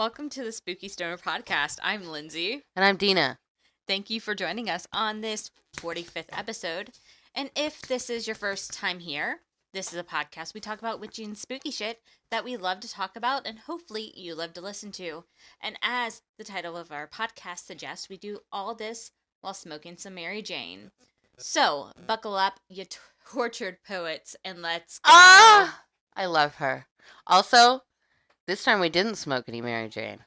Welcome to the Spooky Stoner podcast. I'm Lindsey. And I'm Denah. Thank you for joining us on this 45th episode. And if this is your first time here, this is a podcast we talk about witchy and spooky shit that we love to talk about and hopefully you love to listen to. And as the title of our podcast suggests, we do all this while smoking some Mary Jane. So, buckle up, you tortured poets, and let's go. I love her. Also, this time we didn't smoke any Mary Jane.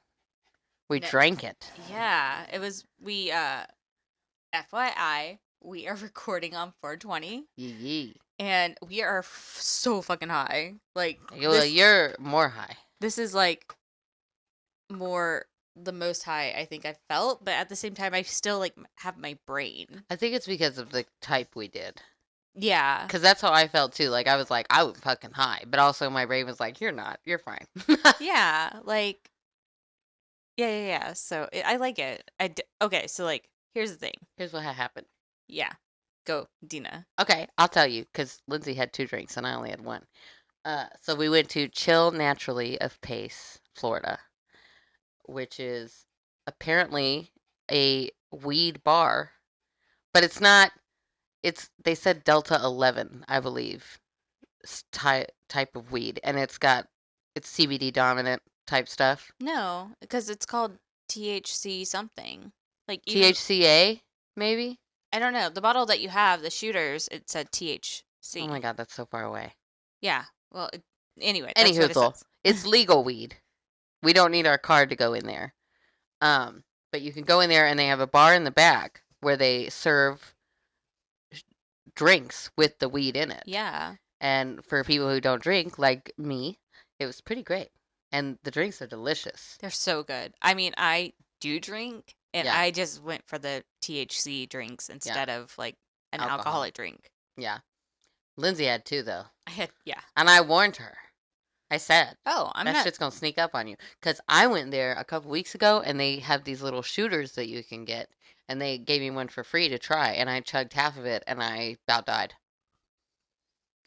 We drank it. Yeah, it was, FYI, we are recording on 420. Yee. And we are so fucking high. Like, you're more high. This is like the most high I think I've felt, but at the same time I still like have my brain. I think it's because of the type we did. Yeah. Because that's how I felt too. Like, I was like, I was fucking high. But also my brain was like, you're not. You're fine. Yeah. Like, yeah. So I like it. Okay, so like, here's the thing. Here's what happened. Yeah. Go, Denah. Okay, I'll tell you. Because Lindsey had 2 drinks and I only had 1. So we went to Chill Naturally of Pace, Florida, which is apparently a weed bar. But it's not. They said Delta 11, I believe, type of weed, and it's CBD dominant type stuff. No, because it's called THC something. Like THCA, maybe? I don't know. The bottle that you have, the shooters, it said THC. Oh my god, that's so far away. Yeah. Well, anyway. Anywho, it's legal weed. We don't need our card to go in there. But you can go in there, and they have a bar in the back where they serve drinks with the weed in it. Yeah. And for people who don't drink, like me, it was pretty great. And the drinks are delicious. They're so good. I mean, I do drink, and I just went for the THC drinks instead of like an alcoholic drink. Yeah. Lindsey had 2 though. Yeah. And I warned her. I said, that shit's gonna sneak up on you. Because I went there a couple weeks ago, and they have these little shooters that you can get. And they gave me one for free to try, and I chugged half of it, and I about died.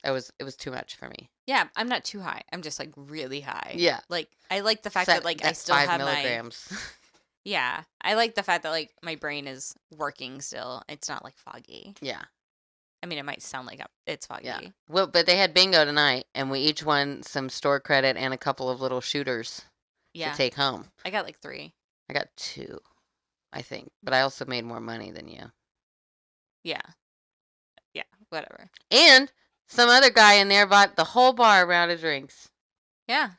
It was too much for me. Yeah, I'm not too high. I'm just like really high. Yeah. Like I like the fact that like I still 5 have milligrams. Yeah, I like the fact that like my brain is working still. It's not like foggy. Yeah. I mean, it might sound like it's foggy. Yeah. Well, but they had bingo tonight, and we each won some store credit and a couple of little shooters to take home. I got like 3. I got 2. I think, but I also made more money than you. Yeah, whatever. And some other guy in there bought the whole bar a round of drinks. Yeah.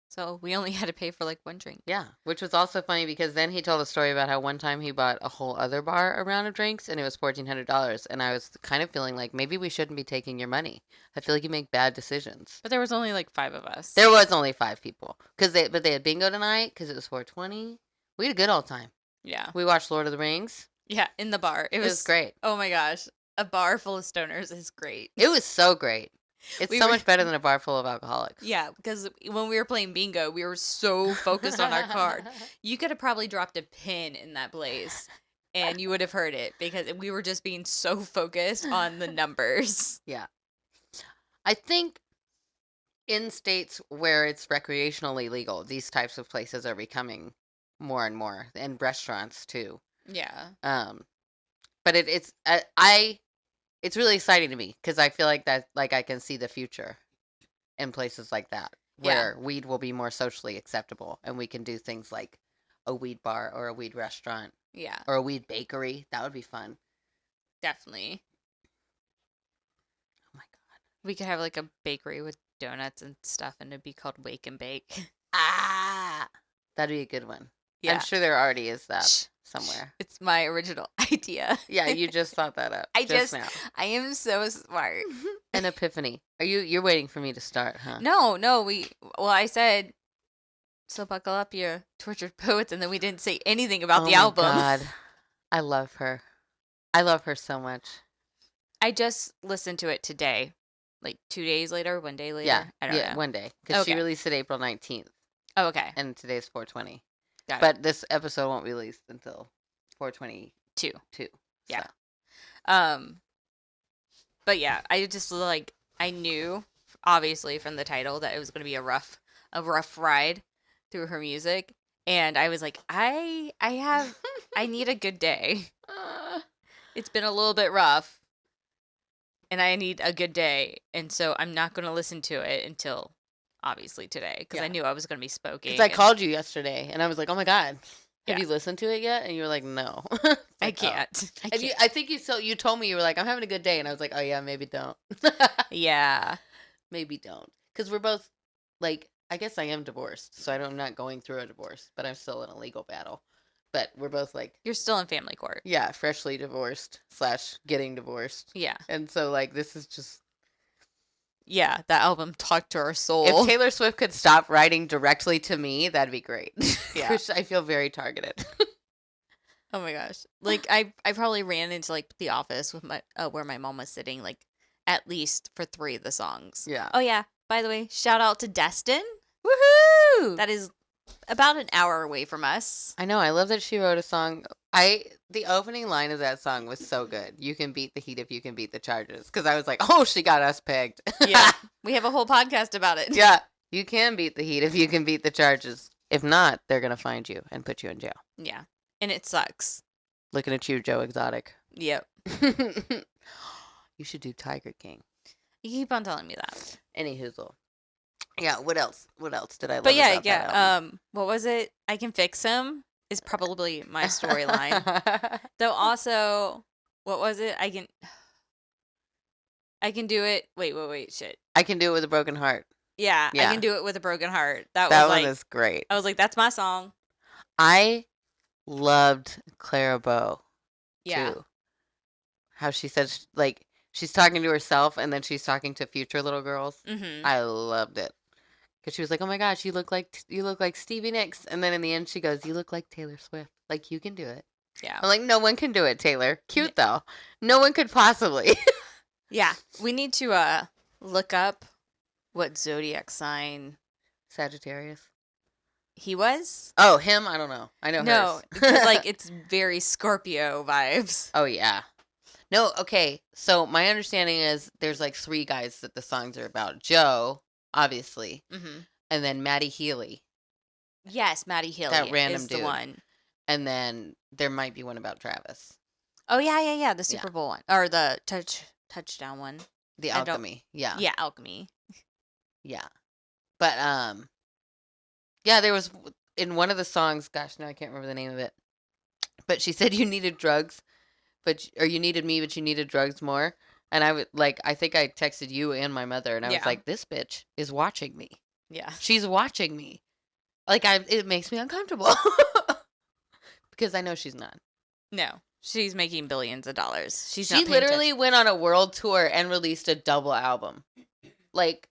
So we only had to pay for like 1 drink. Yeah, which was also funny because then he told a story about how one time he bought a whole other bar a round of drinks and it was $1,400. And I was kind of feeling like maybe we shouldn't be taking your money. I feel like you make bad decisions. But there was only like 5 of us. There was only 5 people but they had bingo tonight because it was 420. We had a good old time. Yeah. We watched Lord of the Rings. Yeah, in the bar. It was great. Oh my gosh. A bar full of stoners is great. It was so great. It's much better than a bar full of alcoholics. Yeah, because when we were playing bingo, we were so focused on our card. You could have probably dropped a pin in that place and you would have heard it because we were just being so focused on the numbers. Yeah. I think in states where it's recreationally legal, these types of places are becoming more and more, and restaurants too. Yeah. But it's really exciting to me because I feel like that, like I can see the future in places like that where weed will be more socially acceptable, and we can do things like a weed bar or a weed restaurant. Yeah. Or a weed bakery. That would be fun. Definitely. Oh my god. We could have like a bakery with donuts and stuff, and it'd be called Wake and Bake. That'd be a good one. Yeah. I'm sure there already is that somewhere. It's my original idea. Yeah, you just thought that up. Now. I am so smart. An epiphany. You're waiting for me to start, huh? No, I said, so buckle up, you tortured poets, and then we didn't say anything about the album. Oh my god. I love her. I love her so much. I just listened to it today. Like 2 days later, 1 day later? Yeah, I don't know. 1 day. Because she released it April 19th. Oh, okay. And today's 420. But this episode won't be released until 422. Yeah. So. But yeah, I just like I knew obviously from the title that it was going to be a rough ride through her music, And I was like, I need a good day. It's been a little bit rough. And I need a good day. And so I'm not going to listen to it until obviously today. Because I knew I was going to be smoking. Because I called you yesterday and I was like, oh my God, have Yeah. you listened to it yet? And you were like, no. I can't. I And can't. I think you told me, you were like, I'm having a good day. And I was like, oh yeah, maybe don't. Yeah. Maybe don't. Because we're both, like, I guess I am divorced. So I'm not going through a divorce. But I'm still in a legal battle. But we're both like... You're still in family court. Yeah, freshly divorced / getting divorced. Yeah. And so, like, this is just... Yeah, that album talked to our soul. If Taylor Swift could stop writing directly to me, that'd be great. Yeah. Because I feel very targeted. Oh my gosh. Like, I probably ran into, like, the office with my where my mom was sitting, like, at least for 3 of the songs. Yeah. Oh, yeah. By the way, shout out to Destin. Woohoo! That is about an hour away from us. I know. I love that she wrote a song. The opening line of that song was so good. You can beat the heat if you can beat the charges. Because I was like, oh, she got us pegged. Yeah. We have a whole podcast about it. Yeah. You can beat the heat if you can beat the charges. If not, they're going to find you and put you in jail. Yeah. And it sucks. Looking at you, Joe Exotic. Yep. You should do Tiger King. You keep on telling me that. Any hoozle. Yeah, what else? What else did I love But yeah, about that album? what was it? I Can Fix Him is probably my storyline. Though also, what was it? I can do it. Wait, shit. I Can Do It With a Broken Heart. Yeah, Yeah. I Can Do It With a Broken Heart. That That was one like, is great. I was like, that's my song. I loved Clara Bow, Yeah. too. How she said, like, she's talking to herself and then she's talking to future little girls. Mm-hmm. I loved it. Because she was like, oh my gosh, you look like Stevie Nicks. And then in the end she goes, you look like Taylor Swift. Like, you can do it. Yeah. I'm like, no one can do it, Taylor. Cute, though. No one could possibly. Yeah. We need to look up what zodiac sign Sagittarius. he was. Oh, him? I don't know. I know No, hers. because like it's very Scorpio vibes. Oh, yeah. No, okay. So my understanding is there's like 3 guys that the songs are about. Joe, obviously. Mm-hmm. And then Maddie Healy. Yes, Maddie Healy. That random is dude. the one. And then there might be one about Travis. Oh yeah. The Super Bowl one or the touchdown one. The Alchemy. Yeah. Yeah, Alchemy. Yeah. But yeah, there was in one of the songs, gosh, now I can't remember the name of it. But she said you needed drugs, or you needed me, but you needed drugs more. And I think I texted you and my mother, and I was like, this bitch is watching me. Yeah. She's watching me. Like, it makes me uncomfortable. Because I know she's not. No. She's making billions of dollars. She literally went on a world tour and released a double album. Like,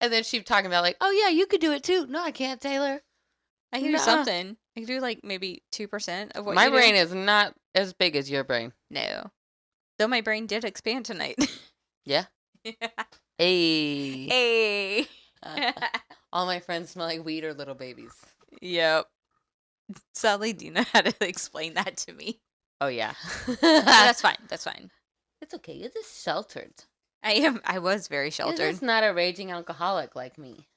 and then she talking about like, oh yeah, you could do it too. No, I can't, Taylor. I can do something. I can do like maybe 2% of what my you brain do. is not as big as your brain. No. Though my brain did expand tonight. Yeah. Hey. Hey. All my friends smell like weed or little babies. Yep. Sadly, Denah had to explain that to me. Oh yeah. That's fine. That's fine. It's okay. You're just sheltered. I was very You're sheltered. just not a raging alcoholic like me.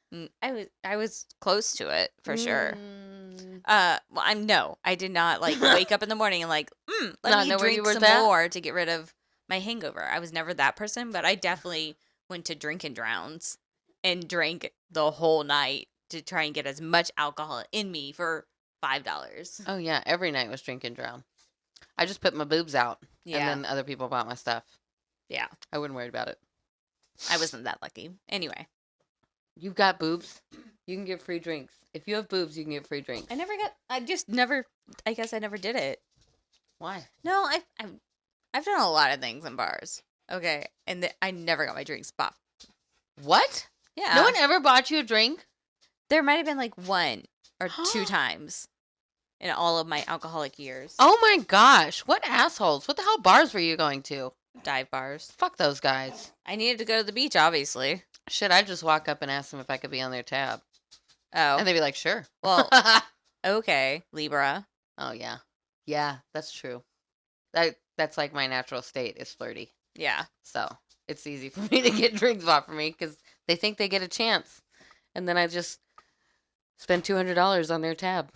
I was close to it for sure. Mm. Well, I did not like wake up in the morning and like, let me drink some more to get rid of my hangover. I was never that person, but I definitely went to drink and drowns and drank the whole night to try and get as much alcohol in me for $5. Oh yeah, every night was drink and drown. I just put my boobs out, Yeah. and then other people bought my stuff. Yeah. I wouldn't worry about it. I wasn't that lucky. Anyway. You've got boobs. You can get free drinks. If you have boobs, you can get free drinks. I guess I never did it. Why? No, I've done a lot of things in bars. Okay. And I never got my drinks bought. What? Yeah. No one ever bought you a drink? There might have been like 1 or 2 times in all of my alcoholic years. Oh my gosh. What assholes. What the hell bars were you going to? Dive bars. Fuck those guys. I needed to go to the beach, obviously. Should I just walk up and ask them if I could be on their tab? Oh. And they'd be like, sure. Well, okay, Libra. Oh, yeah. Yeah, that's true. That's like my natural state is flirty. Yeah. So it's easy for me to get drinks bought for me because they think they get a chance. And then I just spend $200 on their tab.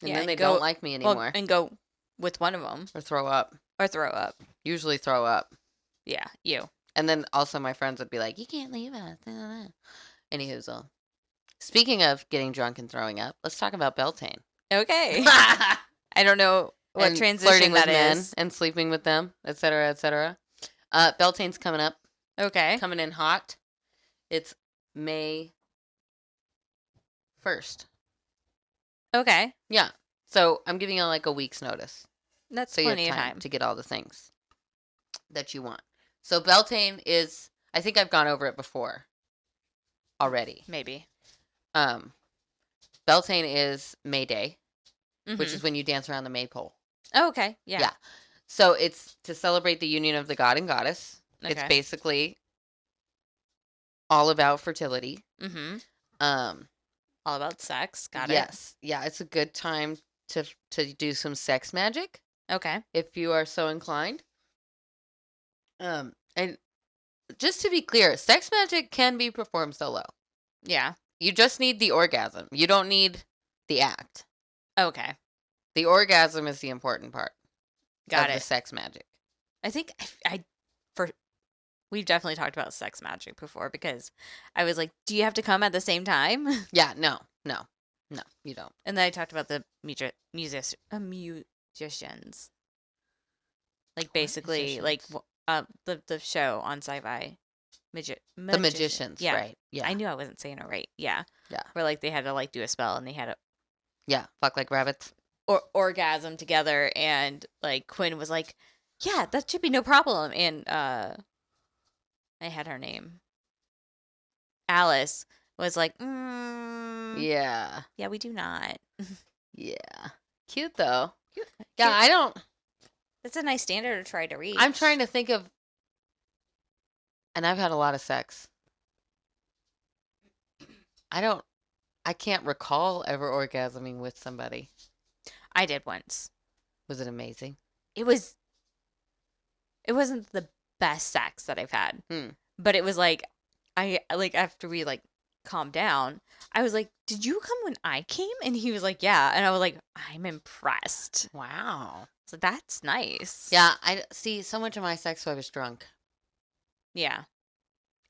And Yeah, then and they go- don't like me anymore. and go with one of them Or throw up. or throw up. Usually throw up. Yeah, you. And then also my friends would be like, you can't leave us. Anywho, speaking of getting drunk and throwing up, let's talk about Beltane. Okay. I don't know what and transition flirting with that men is. and sleeping with them, etc., etc. Beltane's coming up. Okay. Coming in hot. It's May 1st. Okay. Yeah. So I'm giving you like a week's notice. That's So you have plenty of time time. to get all the things that you want. So Beltane is, I think I've gone over it before already. Maybe. Beltane is May Day, Mhm. which is when you dance around the maypole. Oh, okay. Yeah. Yeah. So it's to celebrate the union of the god and goddess. It's Okay. basically all about fertility. Mm-hmm. Um, All about sex. Got yes. Yeah, it's a good time to do some sex magic it. Okay. if you are so inclined. And just to be clear, sex magic can be performed solo. Yeah. You just need the orgasm. You don't need the act. Okay. The orgasm is the important part Got of it. the sex magic. I think we've definitely talked about sex magic before because I was like, do you have to come at the same time? Yeah, no, you don't. And then I talked about the musicians. Like basically musicians? the show on Sci-Fi. The magicians, Yeah. right? Yeah, I knew I wasn't saying it right. Yeah. Yeah. Where like they had to like do a spell and they had to yeah, fuck like rabbits. orgasm together, and like Quinn was like, yeah, that should be no problem. And I had her name. Alice was like, Yeah, we do not. yeah, cute though. Cute. Yeah, I don't. That's a nice standard to try to reach. I'm trying to think of, and I've had a lot of sex. I can't recall ever orgasming with somebody. I did once. Was it amazing? It wasn't the best sex that I've had. But it was like after we like calmed down, I was like, "Did you come when I came?" And he was like, "Yeah." And I was like, "I'm impressed." Wow. So that's nice. Yeah, I see so much of my sex so I was drunk. Yeah.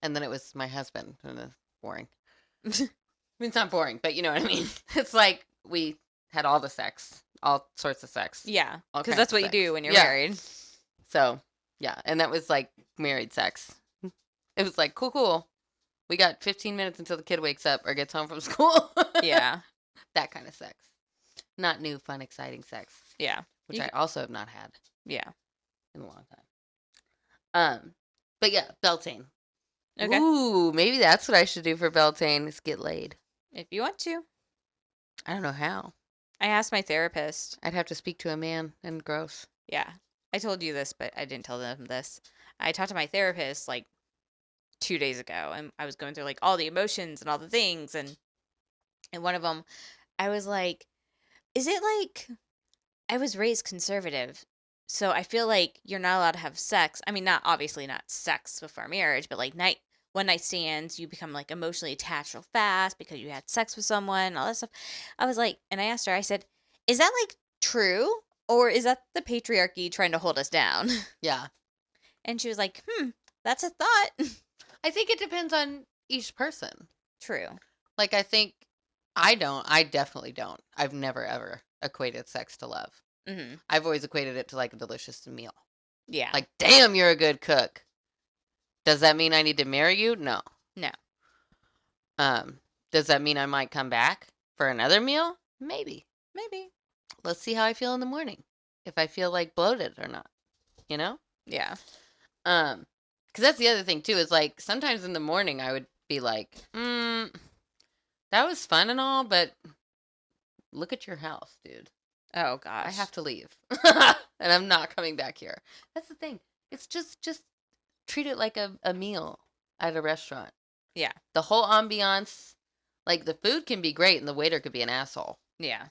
And then it was my husband, and it's boring. I mean, it's not boring, but you know what I mean. It's like we had all the sex, all sorts of sex. Yeah. All Because kinds that's of what you sex. do when you're Yeah. married. So, yeah, and that was like married sex. It was like, cool. We got 15 minutes until the kid wakes up or gets home from school. Yeah. That kind of sex. Not new, fun, exciting sex, Yeah. which I also have not had Yeah. in a long time. But yeah, Beltane. Okay. Ooh, maybe that's what I should do for Beltane is get laid. If you want to. I don't know how. I asked my therapist. I'd have to speak to a man and gross. Yeah. I told you this, but I didn't tell them this. I talked to my therapist like 2 days ago, and I was going through like all the emotions and all the things, and one of them, I was like, is it like I was raised conservative, so I feel like you're not allowed to have sex. I mean, not sex before marriage, but like one night stands, you become like emotionally attached real fast because you had sex with someone, all that stuff. I was like, and I asked her, I said, is that like true, or is that the patriarchy trying to hold us down? Yeah. And she was like, that's a thought. I think it depends on each person. True. Like, I definitely don't. I've never, ever equated sex to love. Mm-hmm. I've always equated it to, like, a delicious meal. Yeah. Like, damn, you're a good cook. Does that mean I need to marry you? No. No. Does that mean I might come back for another meal? Maybe. Let's see how I feel in the morning. If I feel, like, bloated or not. You know? Yeah. Because that's the other thing, too, is, like, sometimes in the morning I would be like, that was fun and all, but look at your house, dude. Oh, gosh. I have to leave. And I'm not coming back here. That's the thing. It's just treat it like a meal at a restaurant. Yeah. The whole ambiance, like, the food can be great and the waiter could be an asshole. Yeah.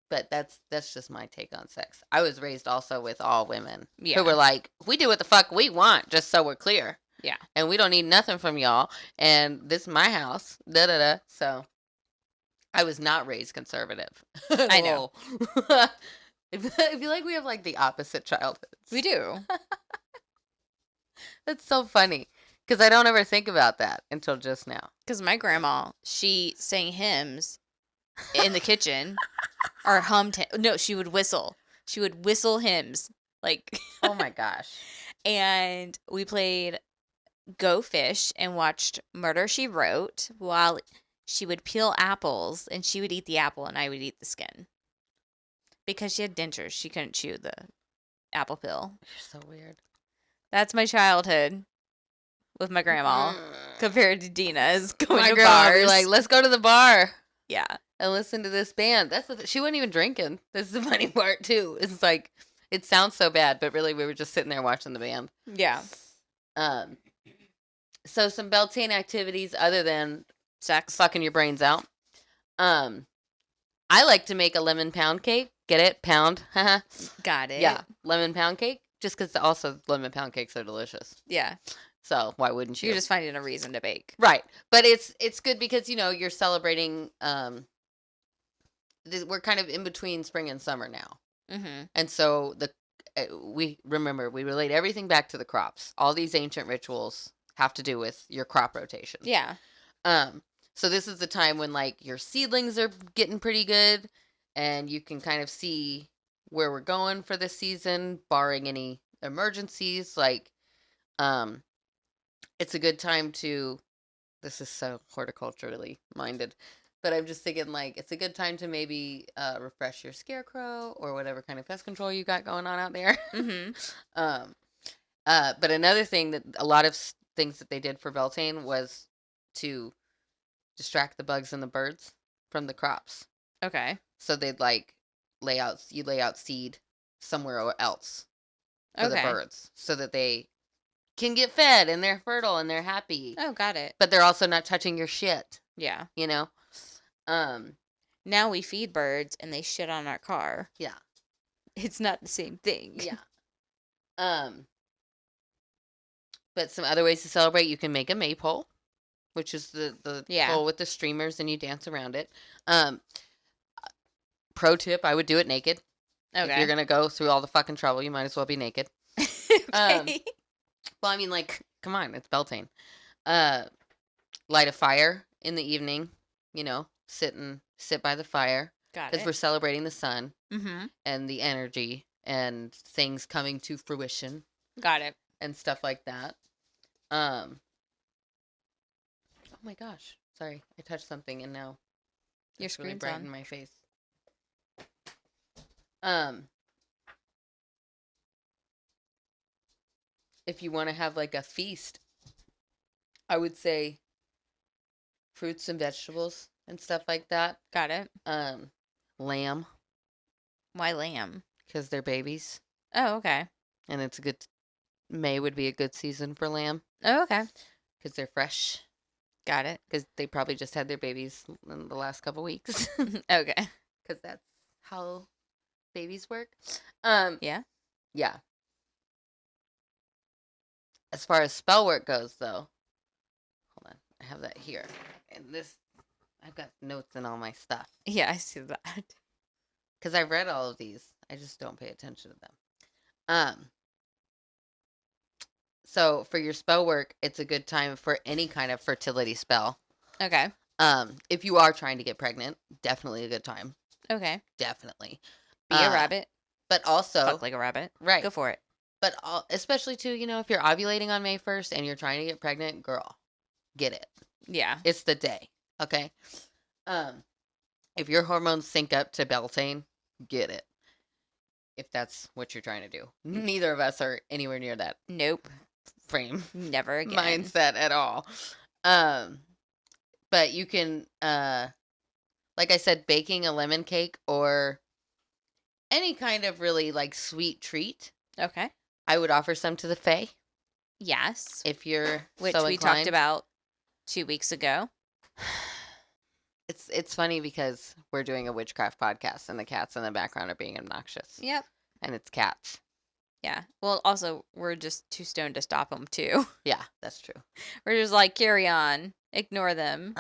But that's just my take on sex. I was raised also with all women Yeah. who were like, we do what the fuck we want, just so we're clear. Yeah. And we don't need nothing from y'all. And this is my house. Da-da-da. So, I was not raised conservative. At I know. all. I feel like we have like the opposite childhoods. We do. That's so funny because I don't ever think about that until just now. Because my grandma, she sang hymns in the kitchen or hummed. No, she would whistle. She would whistle hymns. Like, Oh my gosh. and we played Go Fish and watched Murder, She Wrote while she would peel apples and she would eat the apple and I would eat the skin. Because she had dentures. She couldn't chew the apple peel. You're so weird. That's my childhood with my grandma compared to Denah's going My to grandma would be bars. like, let's go to the bar Yeah. and listen to this band. She wasn't even drinking. This is the funny part too. It's like, it sounds so bad, but really we were just sitting there watching the band. Yeah. So some Beltane activities other than Sex. fucking your brains out. I like to make a lemon pound cake. Get it? Pound. Got it. Yeah. Lemon pound cake. Just because also lemon pound cakes are delicious. Yeah. So why wouldn't you? You're just finding a reason to bake. Right. But it's good because, you're celebrating, we're kind of in between spring and summer now. Mm-hmm. And so we relate everything back to the crops. All these ancient rituals have to do with your crop rotation. Yeah. So this is the time when like your seedlings are getting pretty good and you can kind of see where we're going for this season, barring any emergencies. Like, it's a good time to, this is so horticulturally minded, but I'm just thinking like, it's a good time to maybe refresh your scarecrow or whatever kind of pest control you got going on out there. Mm-hmm. But another thing that a lot of things that they did for Beltane was to distract the bugs and the birds from the crops. Okay. So they'd like lay out seed somewhere else for the birds so that they can get fed and they're fertile and they're happy. Oh, got it. But they're also not touching your shit. Yeah. Now we feed birds and they shit on our car. Yeah. It's not the same thing. Yeah. But some other ways to celebrate, you can make a maypole, which is the pole with the streamers and you dance around it. Pro tip, I would do it naked. Okay. If you're going to go through all the fucking trouble, you might as well be naked. Okay. Well, I mean, like, come on, it's Beltane. Light a fire in the evening, sit by the fire. Got it. Because we're celebrating the sun mm-hmm. and the energy and things coming to fruition. Got it. And stuff like that. Oh my gosh. Sorry, I touched something and now your screen's really bright on in my face. If you want to have like a feast, I would say fruits and vegetables and stuff like that. Got it. Lamb. Why lamb? Because they're babies. Oh, okay. And it's a good, May would be a good season for lamb. Oh, okay. Because they're fresh. Got it. Because they probably just had their babies in the last couple weeks. Okay. Because that's how babies work. Yeah. Yeah. As far as spell work goes, though, hold on, I have that here. And I've got notes and all my stuff. Yeah, I see that. Because I've read all of these. I just don't pay attention to them. So for your spell work, it's a good time for any kind of fertility spell. Okay. If you are trying to get pregnant, definitely a good time. Okay. Definitely. Be a rabbit. But also... Fuck like a rabbit. Right. Go for it. But especially too, if you're ovulating on May 1st and you're trying to get pregnant, girl, get it. Yeah. It's the day. Okay. If your hormones sync up to Beltane, get it. If that's what you're trying to do. Neither of us are anywhere near that. Nope. Frame. Never again. Mindset at all. But you can, like I said, baking a lemon cake or any kind of really like sweet treat. Okay. I would offer some to the Fae. Yes. If you're which so we inclined. Talked about 2 weeks ago. It's funny because we're doing a witchcraft podcast and the cats in the background are being obnoxious. Yep. And it's cats. Yeah. Well, also, we're just too stoned to stop them, too. Yeah, that's true. We're just like, carry on. Ignore them.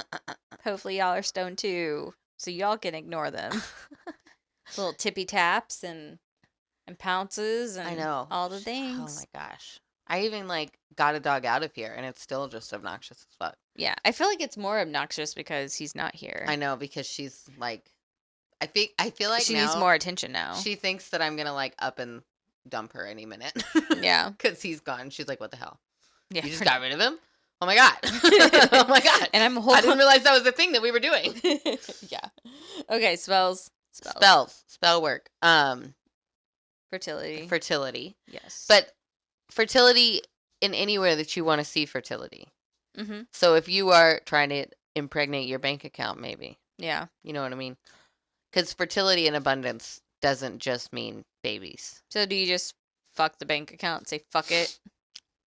Hopefully y'all are stoned, too. so y'all can ignore them. Little tippy taps and pounces and I know. all the Oh things. my gosh. I even like got a dog out of here and it's still just obnoxious as fuck. Yeah, I feel like it's more obnoxious because he's not here. I know, because she's like, I feel like She now needs more attention now. she thinks that I'm gonna like up and dump her any minute. Yeah. Because he's gone. She's like, what the hell? Yeah, You just got rid of him? Oh my god. Oh my god. And I'm I didn't realize that was the thing that we were doing. Yeah. Okay, spells. Spell work. Fertility. Fertility. Yes. But fertility in anywhere that you want to see fertility. Mm-hmm. So if you are trying to impregnate your bank account, maybe. Yeah. You know what I mean? Because fertility and abundance doesn't just mean babies. So do you just fuck the bank account and say fuck it?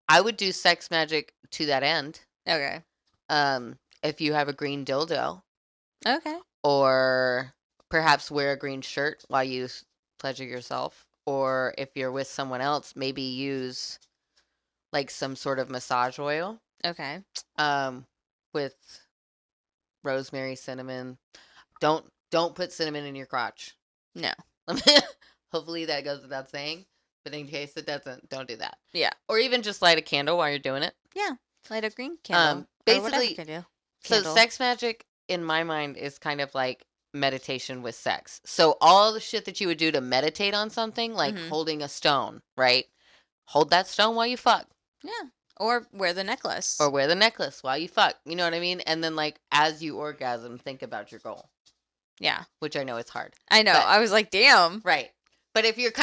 I would do sex magic to that end. Okay. If you have a green dildo. Okay. Or perhaps wear a green shirt while you pleasure yourself. Or if you're with someone else, maybe use like some sort of massage oil. Okay. With rosemary, cinnamon. Don't put cinnamon in your crotch. No. Hopefully that goes without saying. But in case it doesn't, don't do that. Yeah. Or even just light a candle while you're doing it. Yeah. Light a green candle. Basically, so Candle. sex magic in my mind is kind of like meditation with sex. So all the shit that you would do to meditate on something, like holding a stone, right? Hold that stone while you fuck. Yeah. Or wear the necklace. Or wear the necklace while you fuck. You know what I mean? And then like as you orgasm, think about your goal. Yeah. Which I know is hard. I know. But, I was like, damn. Right. But if you've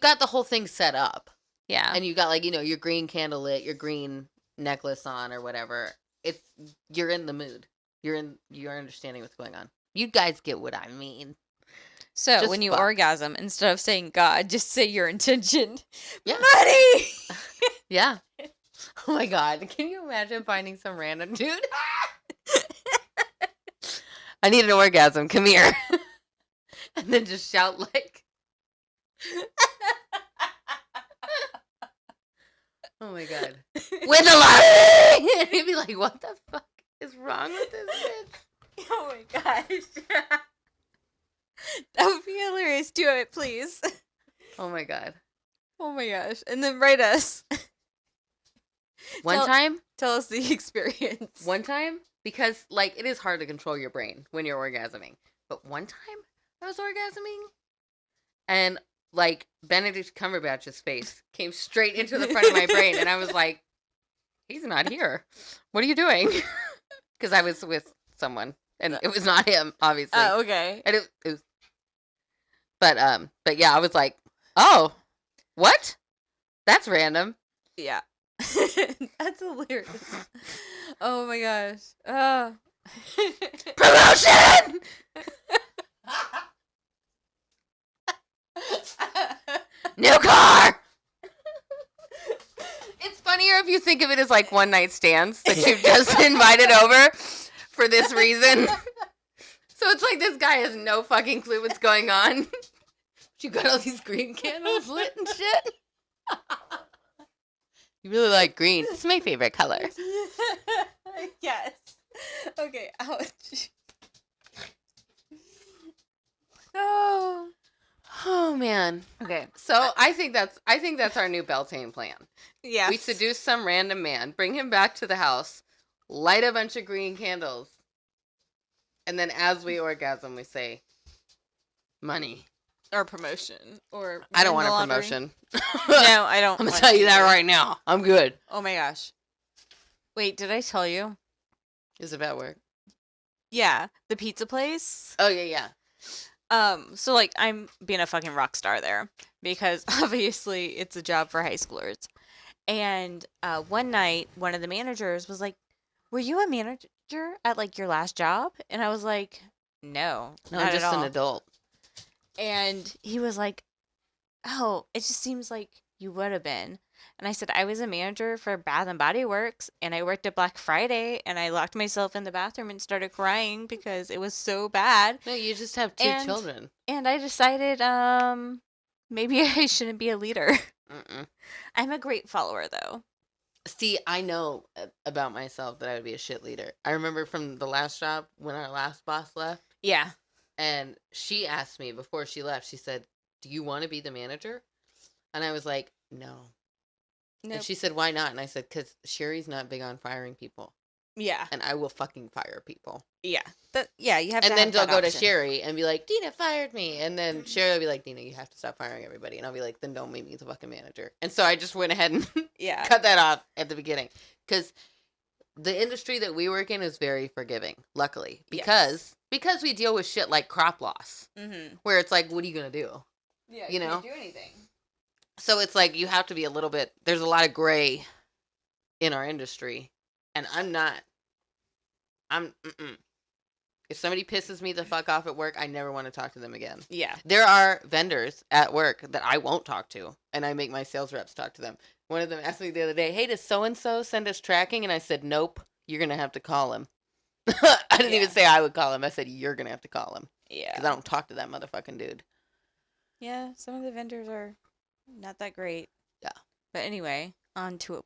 got the whole thing set up. Yeah. And you got like, your green candle lit, your green necklace on or whatever, you're in the mood. You're understanding what's going on. You guys get what I mean. So Just when you fuck. orgasm, instead of saying God, just say your intention. Yeah. Money! Yeah. Oh my god. Can you imagine finding some random dude? I need an orgasm. Come here. And then just shout like... Oh my god. Win the lottery! And he'd be like, what the fuck is wrong with this bitch? Oh my gosh. That would be hilarious. Do it, please. Oh my god. Oh my gosh. And then write us. One time? Tell us the experience. One time? Because, like, it is hard to control your brain when you're orgasming. But one time I was orgasming and, like, Benedict Cumberbatch's face came straight into the front of my brain. And I was like, he's not here. What are you doing? Because I was with someone. And it was not him, obviously. Oh, okay. And it was... But yeah, I was like, oh, what? That's random. Yeah. That's hilarious. Oh my gosh. Promotion! New car! It's funnier if you think of it as like one night stands that you've just invited over for this reason. So it's like this guy has no fucking clue what's going on. You got all these green candles lit and shit. You really like green. It's my favorite color. Yes. Okay. Ouch. Oh. Oh man. Okay. So I think that's our new Beltane plan. Yeah. We seduce some random man, bring him back to the house, light a bunch of green candles, and then as we orgasm, we say, money. Or promotion. Or I don't win want the a lottery. promotion. No, I don't. I'm going to want tell you to that either. right now. I'm good. Oh my gosh. Wait, did I tell you? Is it about work? Yeah, the pizza place. Oh, yeah. So like I'm being a fucking rock star there because obviously it's a job for high schoolers. And one night, one of the managers was like, "Were you a manager at like your last job?" And I was like, "No, No, not I'm just at all." an adult. And he was like, "Oh, it just seems like you would have been." And I said, "I was a manager for Bath and Body Works, and I worked at Black Friday, and I locked myself in the bathroom and started crying because it was so bad. No, you just have two children. And I decided, maybe I shouldn't be a leader." Mm-mm. I'm a great follower, though. See, I know about myself that I would be a shit leader. I remember from the last job when our last boss left, Yeah. And she asked me before she left, she said, "Do you want to be the manager?" And I was like, "No." Nope. And she said, "Why not?" And I said, "Because Sherry's not big on firing people. Yeah. And I will fucking fire people." Yeah. You have to And then have they'll that go to option. Sherry and be like, "Denah fired me." And then Sherry will be like, "Denah, you have to stop firing everybody." And I'll be like, "Then don't make me the fucking manager." And so I just went ahead and Yeah. cut that off at the beginning. Because the industry that we work in is very forgiving, luckily. Because we deal with shit like crop loss. Mm-hmm. Where it's like, what are you going to do? Yeah, you know? can't do anything. So it's like you have to be a little bit, there's a lot of gray in our industry. And if somebody pisses me the fuck off at work, I never want to talk to them again. Yeah. There are vendors at work that I won't talk to, and I make my sales reps talk to them. One of them asked me the other day, "Hey, does so-and-so send us tracking?" And I said, "Nope, you're going to have to call him." I didn't even say I would call him. I said, "You're going to have to call him." Yeah. Because I don't talk to that motherfucking dude. Yeah, some of the vendors are not that great. Yeah. But anyway,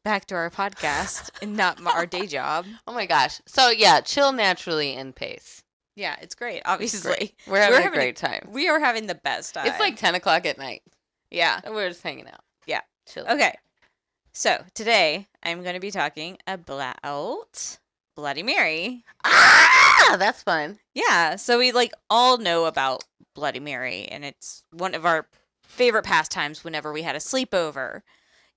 back to our podcast and not our day job. Oh my gosh. So yeah, chill naturally and pace. Yeah, it's great, obviously. It's great. We're having a great time. We are having the best time. It's like 10 o'clock at night. Yeah. And we're just hanging out. Yeah. Chill. Okay. So today I'm going to be talking about Bloody Mary. Ah! That's fun. Yeah. So we all know about Bloody Mary, and it's one of our favorite pastimes whenever we had a sleepover.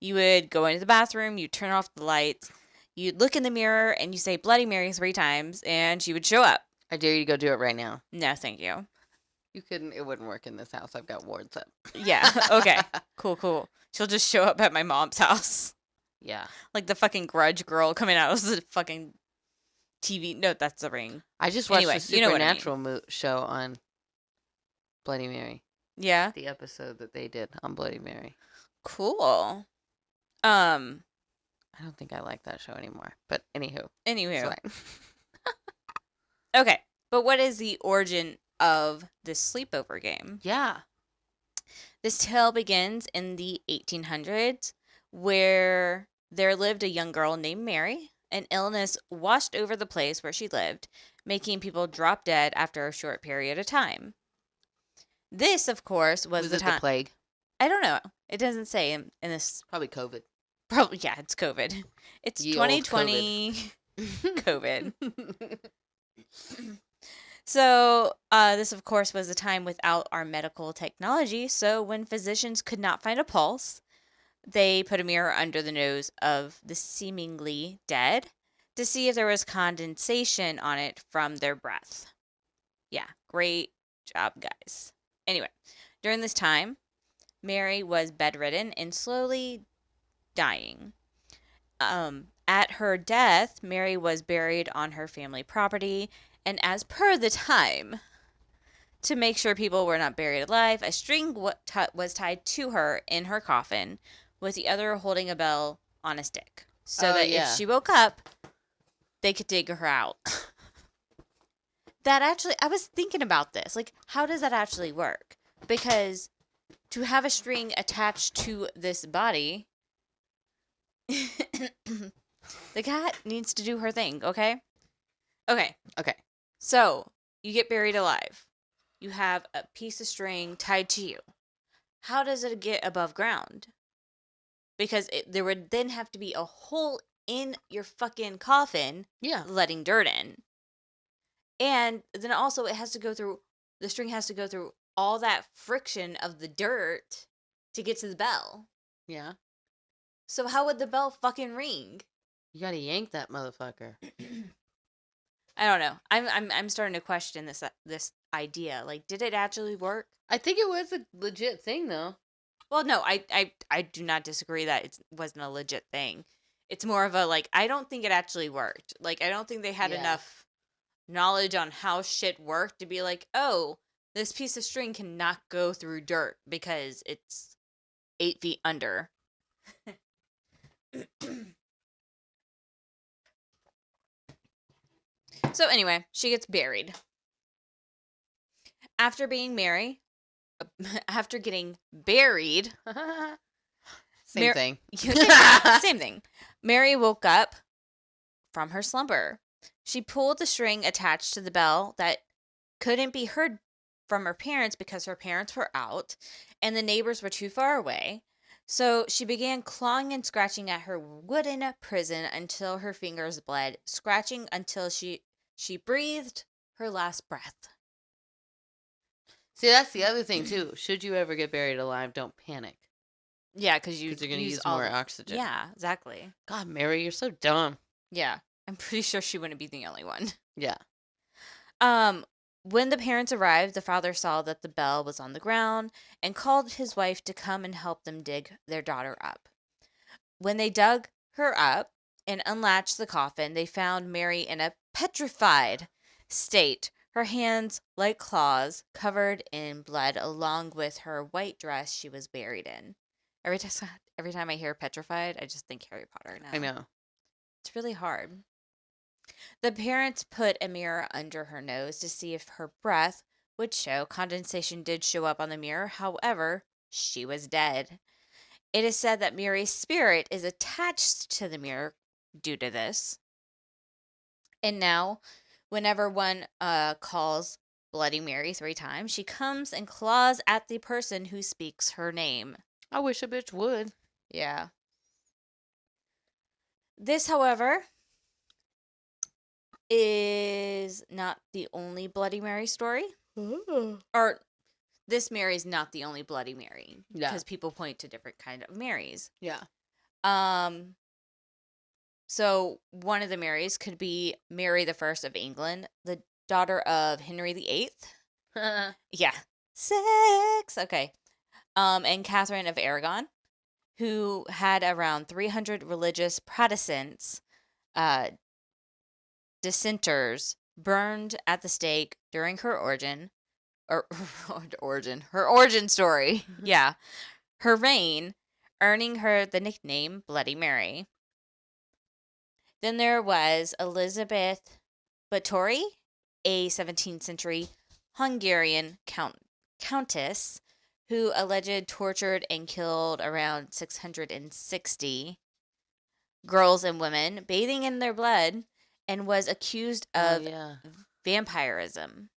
You would go into the bathroom, you'd turn off the lights, you'd look in the mirror, and you say Bloody Mary 3 times, and she would show up. I dare you to go do it right now. No, thank you. You couldn't. It wouldn't work in this house. I've got wards up. Yeah. Okay. Cool. She'll just show up at my mom's house. Yeah. Like the fucking Grudge girl coming out of the fucking TV. No, that's the Ring. I just watched the you know what I Supernatural show on Bloody Mary. Yeah. The episode that they did on Bloody Mary. Cool. I don't think I like that show anymore. But anywho. Okay. But what is the origin of this sleepover game? Yeah. This tale begins in the 1800s, where there lived a young girl named Mary. An illness washed over the place where she lived, making people drop dead after a short period of time. This, of course, was the time. The plague? I don't know. It doesn't say in this. Probably COVID. Probably, yeah, it's COVID. It's 2020 COVID. So, this, of course, was a time without our medical technology. So, when physicians could not find a pulse, they put a mirror under the nose of the seemingly dead to see if there was condensation on it from their breath. Yeah, great job, guys. Anyway, during this time, Mary was bedridden and slowly dying. At her death, Mary was buried on her family property, and as per the time, to make sure people were not buried alive, a string was tied to her in her coffin, with the other holding a bell on a stick, so that if she woke up, they could dig her out. That actually, I was thinking about this. Like, how does that actually work? Because to have a string attached to this body, the cat needs to do her thing, okay? Okay. So, you get buried alive. You have a piece of string tied to you. How does it get above ground? Because there would then have to be a hole in your fucking coffin, letting dirt in. And then also the string has to go through all that friction of the dirt to get to the bell. Yeah. So how would the bell fucking ring? You gotta yank that motherfucker. I don't know. I'm starting to question this idea. Like, did it actually work? I think it was a legit thing, though. Well, no, I do not disagree that it wasn't a legit thing. It's more of a, I don't think it actually worked. Like, I don't think they had enough knowledge on how shit worked to be like, oh, this piece of string cannot go through dirt because it's 8 feet under. So anyway, she gets buried. After getting buried. Same thing. Same thing. Mary woke up from her slumber. She pulled the string attached to the bell that couldn't be heard from her parents because her parents were out and the neighbors were too far away. So she began clawing and scratching at her wooden prison until her fingers bled, scratching until she breathed her last breath. See, that's the other thing, too. Should you ever get buried alive, don't panic. Yeah, because you Because you're going to use use all more the... oxygen. Yeah, exactly. God, Mary, you're so dumb. Yeah, I'm pretty sure she wouldn't be the only one. Yeah. When the parents arrived, the father saw that the bell was on the ground and called his wife to come and help them dig their daughter up. When they dug her up and unlatched the coffin, they found Mary in a petrified state, her hands like claws covered in blood, along with her white dress she was buried in. Every time I hear petrified, I just think Harry Potter now. I know. It's really hard. The parents put a mirror under her nose to see if her breath would show. Condensation did show up on the mirror. However, she was dead. It is said that Mary's spirit is attached to the mirror due to this. And now, whenever one calls Bloody Mary 3 times, she comes and claws at the person who speaks her name. I wish a bitch would. Yeah. This, however, is not the only Bloody Mary story. Or this Mary's not the only Bloody Mary. Yeah. Because people point to different kind of Marys. Yeah. So one of the Marys could be Mary the First of England, the daughter of Henry VIII. Yeah. 6. Okay. And Catherine of Aragon, who had around 300 religious Protestants, dissenters burned at the stake during her origin story. Yeah. Her reign, earning her the nickname Bloody Mary. Then there was Elizabeth Báthory, a 17th century Hungarian countess who alleged tortured and killed around 660 girls and women, bathing in their blood, and was accused of vampirism.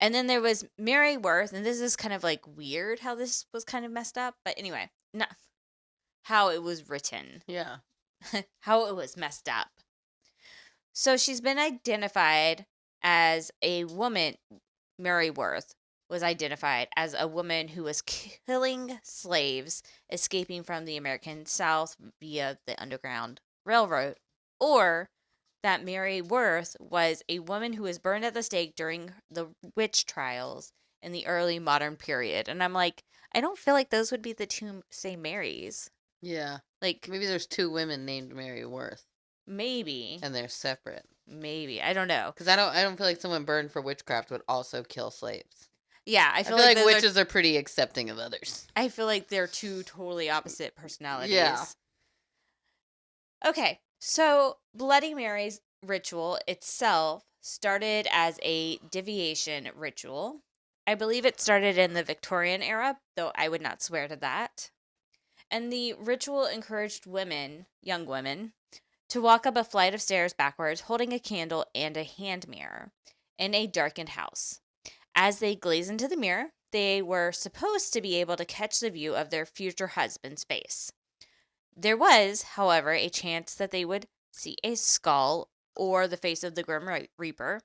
And then there was Mary Worth, and this is kind of like weird how this was kind of messed up, but anyway, not how it was written. Yeah. How it was messed up. So she's been identified as a woman. Mary Worth was identified as a woman who was killing slaves escaping from the American South via the Underground Railroad, or that Mary Worth was a woman who was burned at the stake during the witch trials in the early modern period. And I'm like, I don't feel like those would be the two same Marys. Yeah. Like, maybe there's 2 women named Mary Worth. Maybe. And they're separate. Maybe. I don't know. Because I don't feel like someone burned for witchcraft would also kill slaves. Yeah, I feel like witches are pretty accepting of others. I feel like they're 2 totally opposite personalities. Yeah. Okay, so Bloody Mary's ritual itself started as a divination ritual. I believe it started in the Victorian era, though I would not swear to that. And the ritual encouraged women, young women, to walk up a flight of stairs backwards, holding a candle and a hand mirror in a darkened house. As they gazed into the mirror, they were supposed to be able to catch the view of their future husband's face. There was, however, a chance that they would see a skull or the face of the Grim Reaper,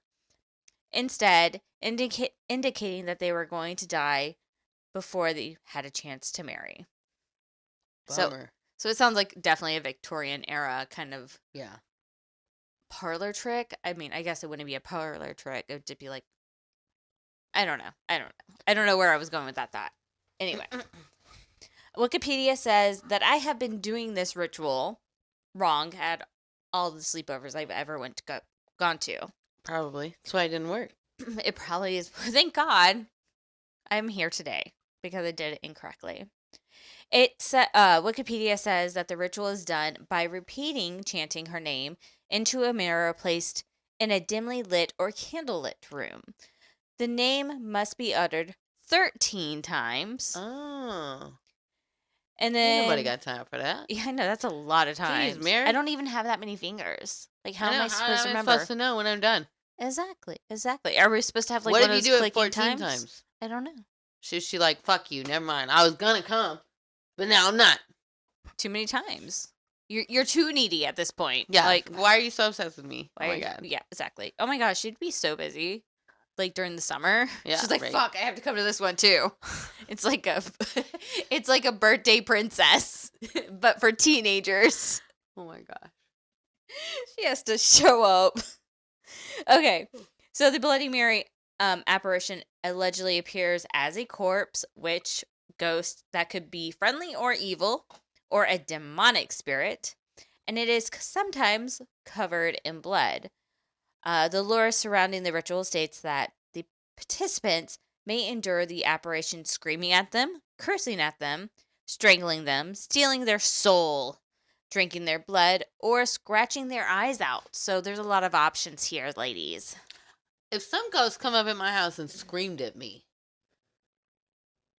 instead indicating that they were going to die before they had a chance to marry. Bummer. So it sounds like definitely a Victorian era kind of parlor trick. I mean, I guess it wouldn't be a parlor trick. It would just be like, I don't know. I don't know where I was going with that thought. Anyway, Wikipedia says that I have been doing this ritual wrong at all the sleepovers I've ever gone to. Probably. That's why it didn't work. It probably is. Thank God I'm here today because I did it incorrectly. Wikipedia says that the ritual is done by repeating chanting her name into a mirror placed in a dimly lit or candlelit room. The name must be uttered 13 times. Oh. And then... Ain't nobody got time for that. Yeah, I know. That's a lot of times. Jeez, Mary. I don't even have that many fingers. Like, how am I supposed to remember? I'm supposed to know when I'm done. Exactly. Are we supposed to have like what one if of you those do it clicking 14 times? times? I don't know. She's like, fuck you, never mind. I was gonna come, but now I'm not. Too many times. You're too needy at this point. Yeah. Like, why are you so obsessed with me? Oh my god. Yeah, exactly. Oh my gosh, she'd be so busy. Like during the summer. Yeah. She's like, right. fuck, I have to come to this one too. It's like a it's like a birthday princess, but for teenagers. Oh my gosh. She has to show up. Okay. So the Bloody Mary apparition allegedly appears as a corpse, which ghost that could be friendly or evil, or a demonic spirit, and it is sometimes covered in blood. The lore surrounding the ritual states that the participants may endure the apparition screaming at them, cursing at them, strangling them, stealing their soul, drinking their blood, or scratching their eyes out. So there's a lot of options here, ladies. If some ghost come up at my house and screamed at me,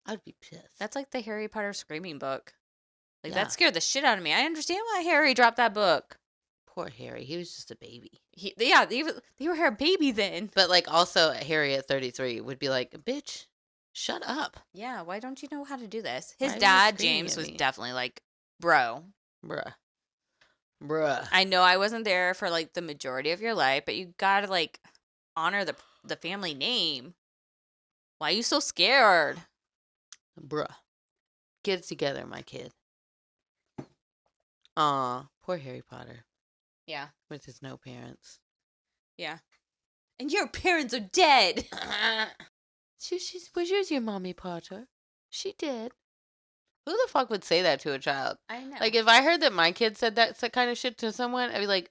I'd be pissed. That's like the Harry Potter screaming book. Like, Yeah. that scared the shit out of me. I understand why Harry dropped that book. Poor Harry. He was just a baby. They were her baby then. But like also Harry at 33 would be like, bitch, shut up. Yeah, why don't you know how to do this? His Why are you dad, screaming James, at was me? definitely like, bro. Bruh. I know I wasn't there for like the majority of your life, but you gotta like honor the family name. Why are you so scared? Bruh. Get it together, my kid. Aw, poor Harry Potter. Yeah. With his no parents. Yeah. And your parents are dead. Was your mommy Potter? She did. Who the fuck would say that to a child? I know. Like, if I heard that my kid said that kind of shit to someone, I'd be like,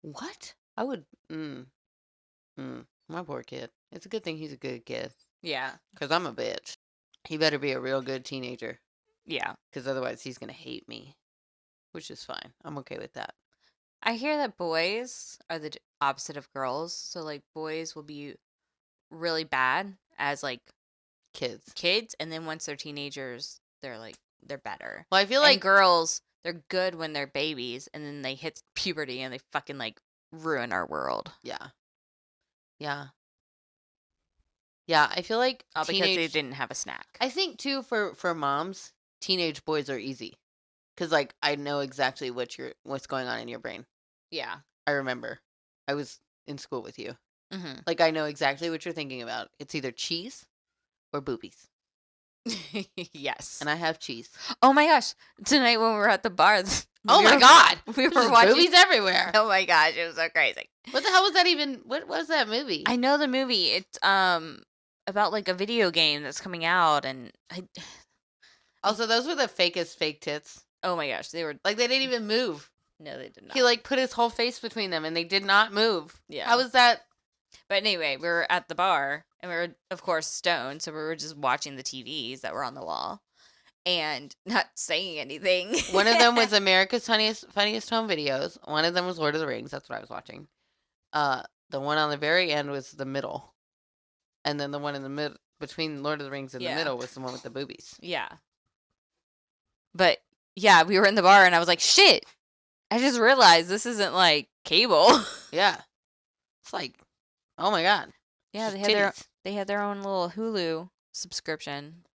what? I would, my poor kid. It's a good thing he's a good kid. Yeah. Because I'm a bitch. He better be a real good teenager. Yeah. Because otherwise he's going to hate me. Which is fine. I'm okay with that. I hear that boys are the opposite of girls. So, like, boys will be really bad as, like, kids. And then once they're teenagers, they're better. Well, I feel like and girls, they're good when they're babies. And then they hit puberty and they fucking, like, ruin our world. Yeah. Yeah. Yeah, I feel like All because they didn't have a snack. I think, too, for moms, teenage boys are easy. Because, like, I know exactly what's going on in your brain. Yeah. I remember. I was in school with you. Mm-hmm. Like, I know exactly what you're thinking about. It's either cheese or boobies. Yes. And I have cheese. Oh, my gosh. Tonight when we were at the bar. Oh, my God. We were watching. Boobies everywhere. Oh, my gosh. It was so crazy. What the hell was that even? What was that movie? I know the movie. It's about, like, a video game that's coming out. And Also, those were the fakest fake tits. Oh my gosh, they were like, they didn't even move. No, they did not. He like put his whole face between them and they did not move. Yeah. How was that? But anyway, we were at the bar and we were of course stoned, so we were just watching the TVs that were on the wall and not saying anything. One of them was America's Funniest Home Videos. One of them was Lord of the Rings. That's what I was watching. The one on the very end was the middle. And then the one in the middle between Lord of the Rings and the middle was the one with the boobies. Yeah. But yeah, we were in the bar and I was like, shit, I just realized this isn't like cable. Yeah. It's like, oh my God. Yeah, Just they had their own little Hulu subscription.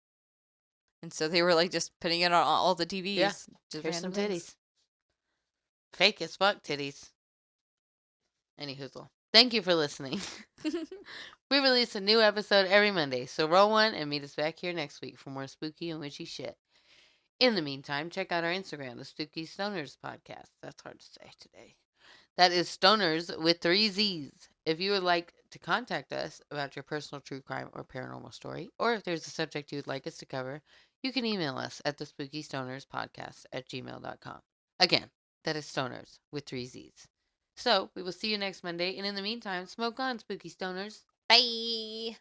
And so they were like just putting it on all the TVs. Yeah. Just Here's some random titties. Fake as fuck titties. Any hoozle. Thank you for listening. We release a new episode every Monday, so roll one and meet us back here next week for more spooky and witchy shit. In the meantime, check out our Instagram, the Spooky Stonerzzz podcast. That's hard to say today. That is Stonerzzz with 3 Z's. If you would like to contact us about your personal true crime or paranormal story, or if there's a subject you would like us to cover, you can email us at the spookystoners@gmail.com. Again, that is Stonerzzz with 3 Z's. So, we will see you next Monday, and in the meantime, smoke on, Spooky Stoners. Bye.